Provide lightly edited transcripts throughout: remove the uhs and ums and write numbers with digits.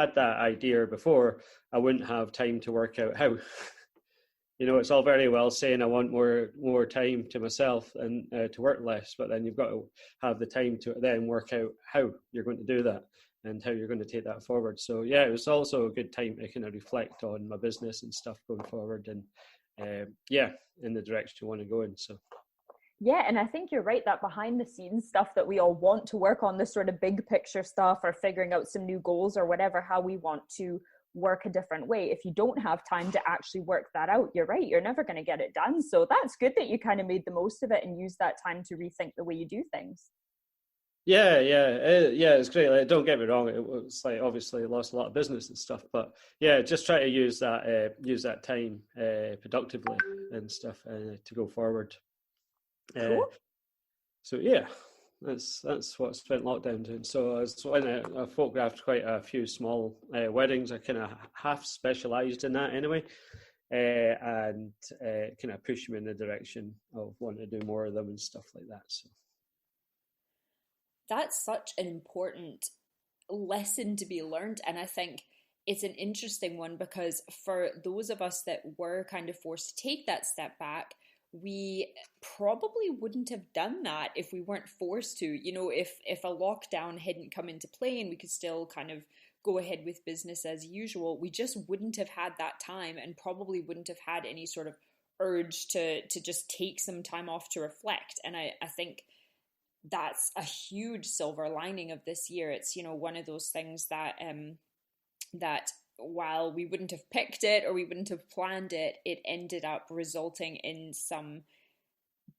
had that idea before, I wouldn't have time to work out how. It's all very well saying I want more time to myself and to work less, but then you've got to have the time to then work out how you're going to do that and how you're going to take that forward. So yeah, it was also a good time to kind of reflect on my business and stuff going forward, and in the direction you want to go in. So yeah, and I think you're right that behind the scenes stuff that we all want to work on, this sort of big picture stuff or figuring out some new goals or whatever, how we want to work a different way. If you don't have time to actually work that out, you're right, you're never going to get it done. So that's good that you kind of made the most of it and used that time to rethink the way you do things. Yeah, it's great. Like, don't get me wrong, it was like obviously lost a lot of business and stuff, but yeah, just try to use that time productively and stuff to go forward. Cool. So yeah, that's what I spent lockdown doing. So I photographed quite a few small weddings. I kind of half specialised in that anyway, and kind of pushed me in the direction of wanting to do more of them and stuff like that. So that's such an important lesson to be learned, and I think it's an interesting one because for those of us that were kind of forced to take that step back, we probably wouldn't have done that if we weren't forced to. If a lockdown hadn't come into play and we could still kind of go ahead with business as usual, we just wouldn't have had that time and probably wouldn't have had any sort of urge to just take some time off to reflect. And I think that's a huge silver lining of this year. It's, one of those things that while we wouldn't have picked it or we wouldn't have planned it, it ended up resulting in some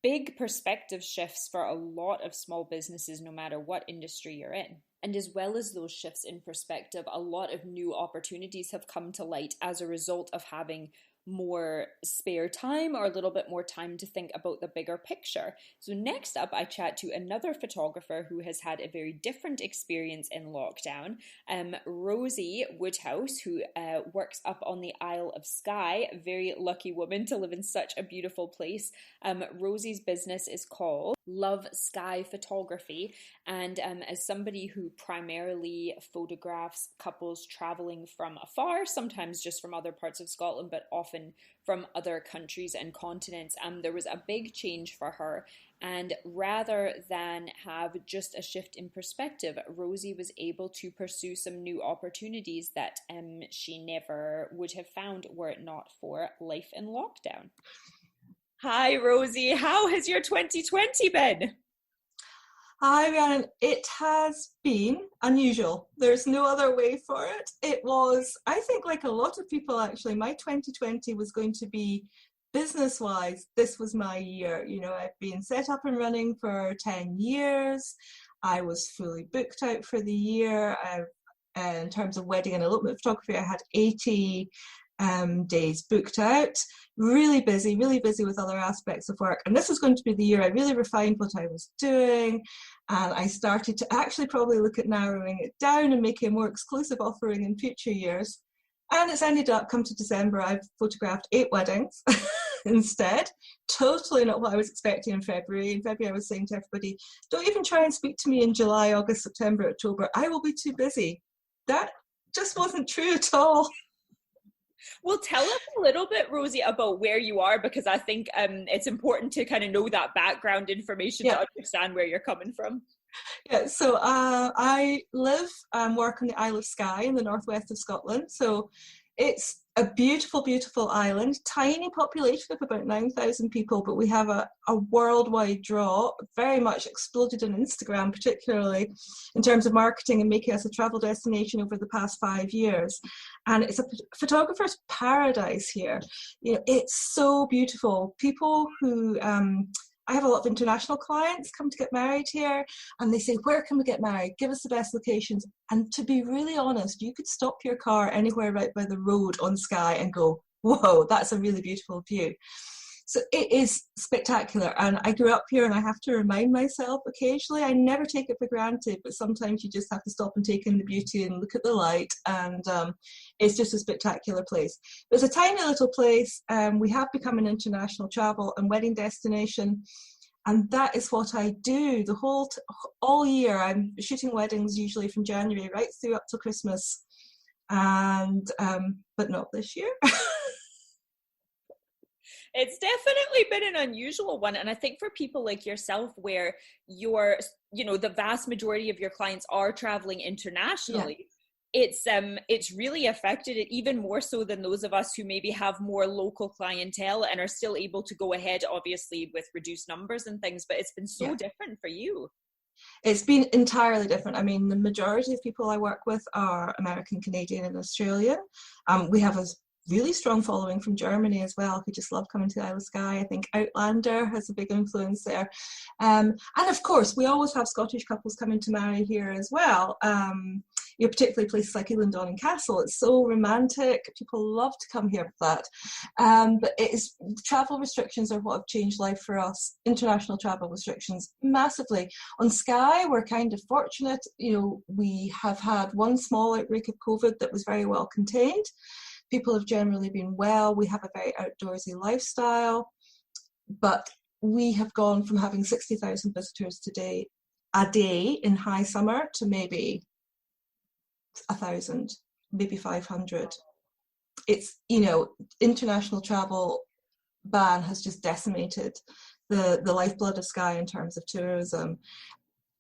big perspective shifts for a lot of small businesses, no matter what industry you're in. And as well as those shifts in perspective, a lot of new opportunities have come to light as a result of having more spare time or a little bit more time to think about the bigger picture. So next up, I chat to another photographer who has had a very different experience in lockdown, Rosie Woodhouse, who works up on the Isle of Skye, a very lucky woman to live in such a beautiful place. Rosie's business is called Love Sky Photography, and as somebody who primarily photographs couples traveling from afar, sometimes just from other parts of Scotland, but often from other countries and continents, there was a big change for her. And rather than have just a shift in perspective, Rosie was able to pursue some new opportunities that she never would have found were it not for life in lockdown. Hi, Rosie. How has your 2020 been? Hi, Rhiannon. It has been unusual. There's no other way for it. It was, I think, like a lot of people, actually, my 2020 was going to be business-wise. This was my year. I've been set up and running for 10 years. I was fully booked out for the year. In terms of wedding and elopement photography, I had 80 days booked out. Really busy with other aspects of work. And this was going to be the year I really refined what I was doing. And I started to actually probably look at narrowing it down and making a more exclusive offering in future years. And it's ended up, come to December, I've photographed 8 weddings instead. Totally not what I was expecting in February. In February, I was saying to everybody, don't even try and speak to me in July, August, September, October. I will be too busy. That just wasn't true at all. Well, tell us a little bit, Rosie, about where you are, because I think it's important to kind of know that background information to understand where you're coming from. Yeah, so I live and work on the Isle of Skye in the northwest of Scotland. So it's a beautiful, beautiful island, tiny population of about 9,000 people, but we have a worldwide draw, very much exploded on Instagram, particularly in terms of marketing and making us a travel destination over the past 5 years. And it's a photographer's paradise here. It's so beautiful. People who, I have a lot of international clients come to get married here, and they say, where can we get married? Give us the best locations. And to be really honest, you could stop your car anywhere right by the road on Skye and go, whoa, that's a really beautiful view. So it is spectacular. And I grew up here, and I have to remind myself occasionally, I never take it for granted, but sometimes you just have to stop and take in the beauty and look at the light. And it's just a spectacular place. It's a tiny little place. We have become an international travel and wedding destination. And that is what I do the all year. I'm shooting weddings usually from January right through up to Christmas. and but not this year. It's definitely been an unusual one. And I think for people like yourself, where the vast majority of your clients are traveling internationally, it's really affected it even more so than those of us who maybe have more local clientele and are still able to go ahead, obviously with reduced numbers and things, but it's been so different for you. It's been entirely different. I mean, the majority of people I work with are American, Canadian, and Australian. We have a really strong following from Germany as well, who just love coming to the Isle of Skye. I think Outlander has a big influence there. And of course, we always have Scottish couples coming to marry here as well. Particularly places like Eelandon and Castle. It's so romantic. People love to come here for that. But travel restrictions are what have changed life for us. International travel restrictions, massively. On Skye, we're kind of fortunate. We have had one small outbreak of COVID that was very well contained. People have generally been well. We have a very outdoorsy lifestyle. But we have gone from having 60,000 visitors a day in high summer to maybe 1,000, maybe 500. It's, international travel ban has just decimated the lifeblood of Skye in terms of tourism.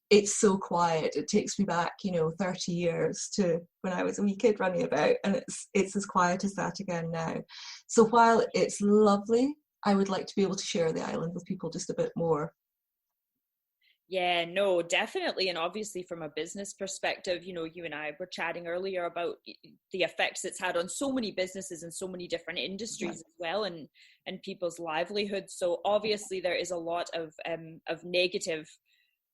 It's so quiet. It takes me back, 30 years to when I was a wee kid running about, and it's as quiet as that again now. So while it's lovely, I would like to be able to share the island with people just a bit more. Yeah, no, definitely. And obviously from a business perspective, you and I were chatting earlier about the effects it's had on so many businesses and so many different industries as well, and people's livelihoods. So obviously there is a lot of negative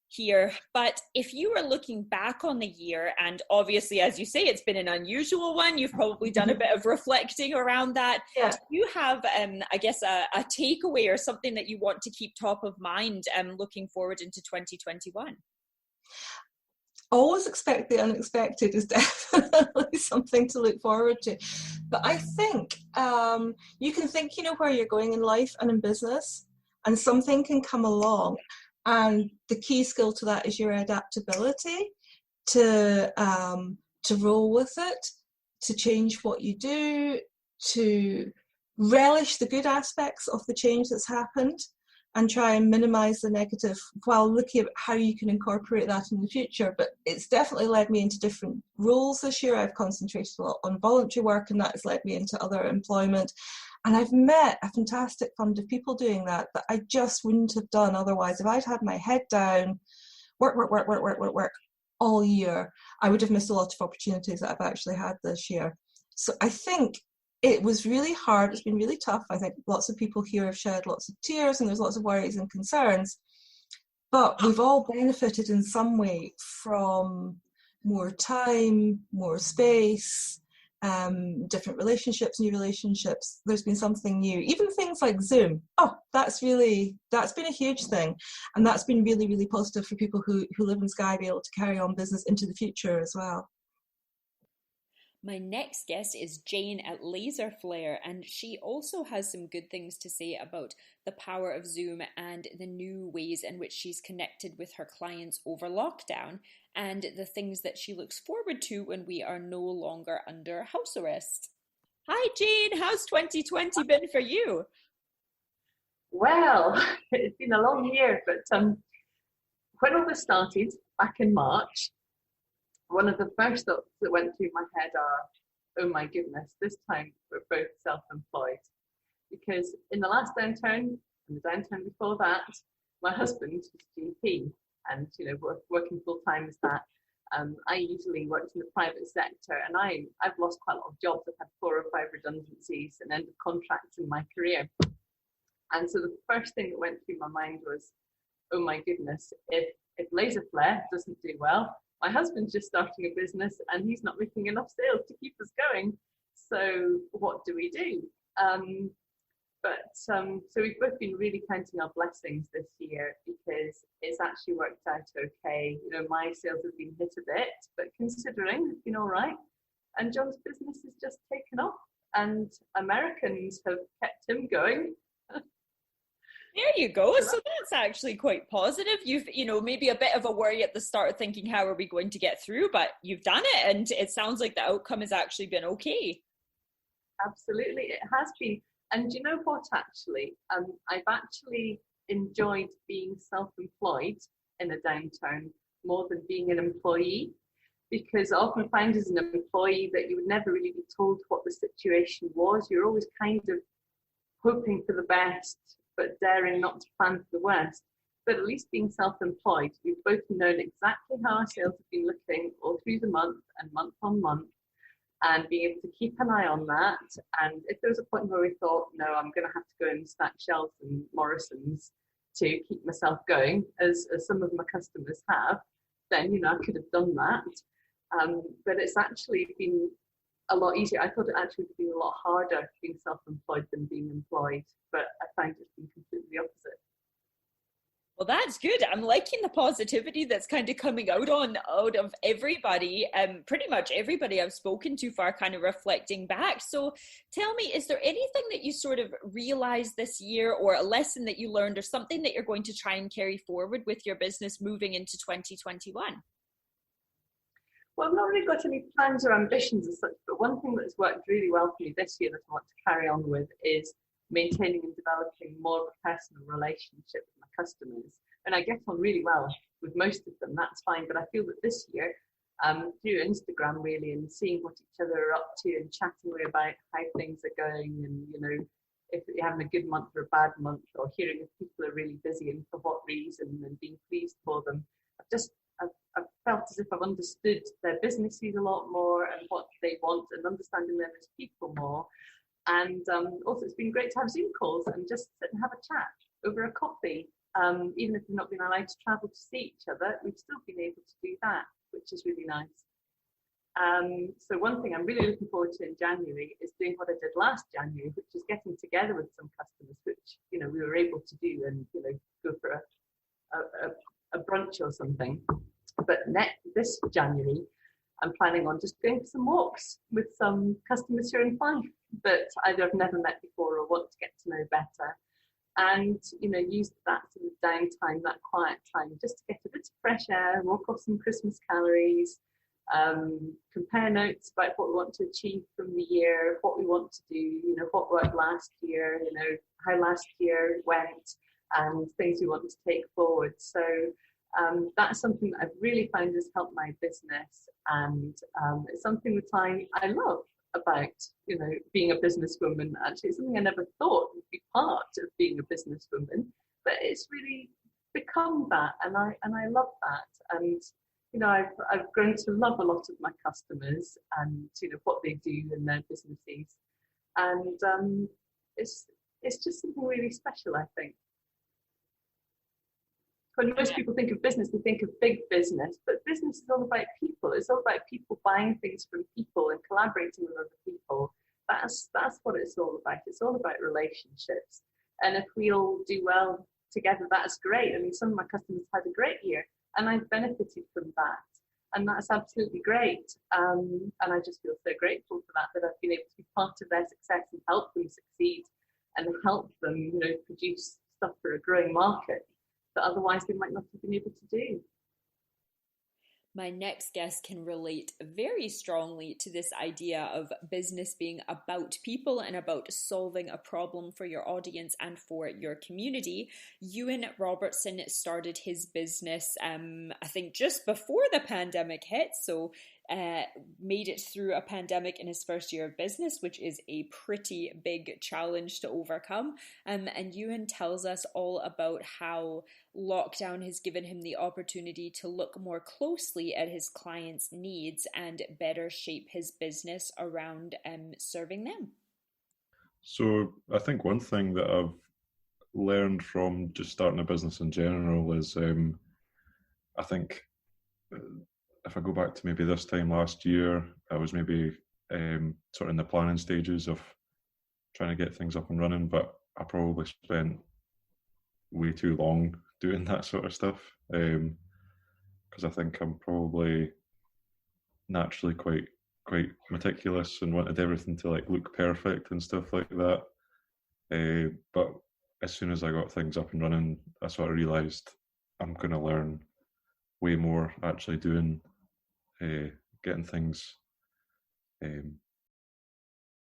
here. But if you were looking back on the year, and obviously, as you say, it's been an unusual one, you've probably done a bit of reflecting around that. Yeah. Do you have, I guess, a takeaway or something that you want to keep top of mind looking forward into 2021? Always expect the unexpected is definitely something to look forward to. But I think you can think, where you're going in life and in business, and something can come along. And the key skill to that is your adaptability to roll with it, to change what you do, to relish the good aspects of the change that's happened, and try and minimize the negative while looking at how you can incorporate that in the future. But it's definitely led me into different roles this year. I've concentrated a lot on voluntary work, and that has led me into other employment. And I've met a fantastic fund of people doing that I just wouldn't have done otherwise. If I'd had my head down, work all year, I would have missed a lot of opportunities that I've actually had this year. So I think it was really hard. It's been really tough. I think lots of people here have shed lots of tears, and there's lots of worries and concerns. But we've all benefited in some way from more time, more space, different relationships, new relationships. There's been something new. Even things like Zoom. That's been a huge thing. And that's been really, really positive for people who live in Skye, be able to carry on business into the future as well. My next guest is Jane at Laser Flare, and she also has some good things to say about the power of Zoom and the new ways in which she's connected with her clients over lockdown, and the things that she looks forward to when we are no longer under house arrest. Hi Jane, how's 2020 been for you? Well, it's been a long year, but when all this started back in March, one of the first thoughts that went through my head are, oh my goodness, this time we're both self-employed. Because in the last downturn, and the downturn before that, my husband was GP, and working full-time as that. I usually worked in the private sector, and I've lost quite a lot of jobs. I've had 4 or 5 redundancies and end of contracts in my career. And so the first thing that went through my mind was, oh my goodness, if Laser Flare doesn't do well, my husband's just starting a business and he's not making enough sales to keep us going. So what do we do? So we've both been really counting our blessings this year, because it's actually worked out okay. My sales have been hit a bit, but considering it's been all right. And John's business has just taken off, and Americans have kept him going. There you go. So that's actually quite positive. You've, maybe a bit of a worry at the start, thinking, how are we going to get through? But you've done it, and it sounds like the outcome has actually been okay. Absolutely, it has been. And you know what, actually? I've actually enjoyed being self-employed in a downturn more than being an employee, because I often find as an employee that you would never really be told what the situation was. You're always kind of hoping for the best, but daring not to plan for the worst. But at least being self-employed, we've both known exactly how our sales have been looking all through the month and month on month, and being able to keep an eye on that. And if there was a point where we thought, no, I'm going to have to go and stack shelves in Morrison's to keep myself going, as some of my customers have, then, I could have done that. But it's actually been a lot easier. I thought it actually would be a lot harder being self-employed than being employed, but I find it's been completely opposite. Well, that's good. I'm liking the positivity that's kind of coming out of everybody. Pretty much everybody I've spoken to far, kind of reflecting back. So tell me, is there anything that you sort of realized this year, or a lesson that you learned, or something that you're going to try and carry forward with your business moving into 2021? Well, I've not really got any plans or ambitions as such, but one thing that's worked really well for me this year that I want to carry on with is maintaining and developing more of a personal relationship with my customers. And I get on really well with most of them, that's fine. But I feel that this year, through Instagram really, and seeing what each other are up to and chatting about how things are going, and, if you're having a good month or a bad month, or hearing if people are really busy and for what reason, and being pleased for them. I've felt as if I've understood their businesses a lot more and what they want, and understanding them as people more. And also, it's been great to have Zoom calls and just sit and have a chat over a coffee. Even if we've not been allowed to travel to see each other, we've still been able to do that, which is really nice. So one thing I'm really looking forward to in January is doing what I did last January, which is getting together with some customers, which, we were able to do, and, go for a brunch or something. But this January, I'm planning on just going for some walks with some customers here in Fife that either I've never met before or want to get to know better. And, use that sort of downtime, that quiet time, just to get a bit of fresh air, walk off some Christmas calories, compare notes about what we want to achieve from the year, what we want to do, what worked last year, how last year went, and things we want to take forward. So that's something that I've really found has helped my business, and it's something that I love about, being a businesswoman. Actually, it's something I never thought would be part of being a businesswoman, but it's really become that, and I love that. And I've grown to love a lot of my customers, and what they do in their businesses, and it's just something really special, I think. When most people think of business, they think of big business, but business is all about people. It's all about people buying things from people and collaborating with other people. That's what it's all about. It's all about relationships. And if we all do well together, that's great. I mean, some of my customers had a great year, and I've benefited from that. And that's absolutely great. And I just feel so grateful for that I've been able to be part of their success and help them succeed, and help them, produce stuff for a growing market that otherwise they might not have been able to do. My next guest can relate very strongly to this idea of business being about people and about solving a problem for your audience and for your community. Ewan Robertson started his business, I think, just before the pandemic hit, so made it through a pandemic in his first year of business, which is a pretty big challenge to overcome. And Ewan tells us all about how lockdown has given him the opportunity to look more closely at his clients' needs and better shape his business around serving them. So I think one thing that I've learned from just starting a business in general is I think if I go back to maybe this time last year, I was maybe sort of in the planning stages of trying to get things up and running, but I probably spent way too long doing that sort of stuff, because I think I'm probably naturally quite meticulous and wanted everything to look perfect and stuff like that. But as soon as I got things up and running, I sort of realised I'm going to learn way more actually doing, getting things